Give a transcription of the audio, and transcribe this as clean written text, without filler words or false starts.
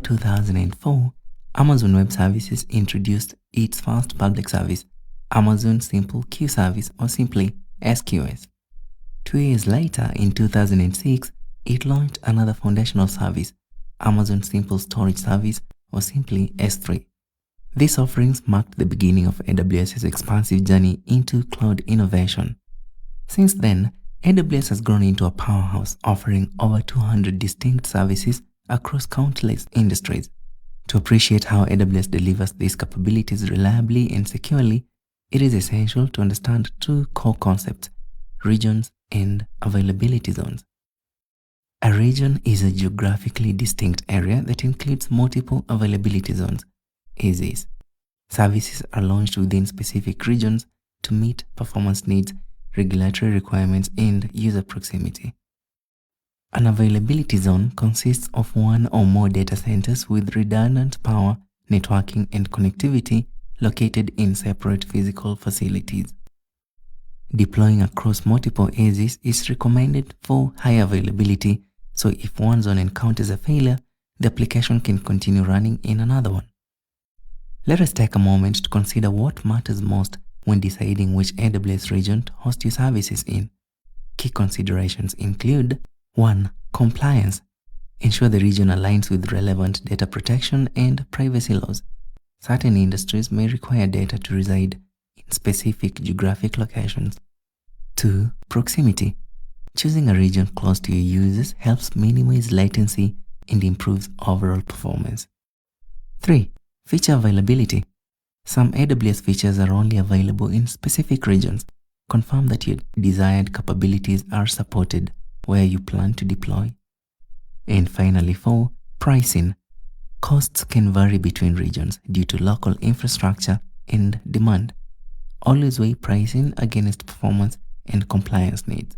2004, Amazon Web Services introduced its first public service, Amazon Simple Queue Service, or simply SQS. 2 years later, in 2006, it launched another foundational service, Amazon Simple Storage Service, or simply S3. These offerings marked the beginning of AWS's expansive journey into cloud innovation. Since then, AWS has grown into a powerhouse, offering over 200 distinct services across countless industries. To appreciate how AWS delivers these capabilities reliably and securely, it is essential to understand two core concepts: regions and availability zones. A region is a geographically distinct area that includes multiple availability zones, AZs. Services are launched within specific regions to meet performance needs, regulatory requirements, and user proximity. An availability zone consists of one or more data centers with redundant power, networking, and connectivity located in separate physical facilities. Deploying across multiple AZs is recommended for high availability, so if one zone encounters a failure, the application can continue running in another one. Let us take a moment to consider what matters most when deciding which AWS region to host your services in. Key considerations include: 1. Compliance. Ensure the region aligns with relevant data protection and privacy laws. Certain industries may require data to reside in specific geographic locations. 2. Proximity. Choosing a region close to your users helps minimize latency and improves overall performance. 3. Feature availability. Some AWS features are only available in specific regions. Confirm that your desired capabilities are supported where you plan to deploy. And finally, 4. Pricing. Costs can vary between regions due to local infrastructure and demand. Always weigh pricing against performance and compliance needs.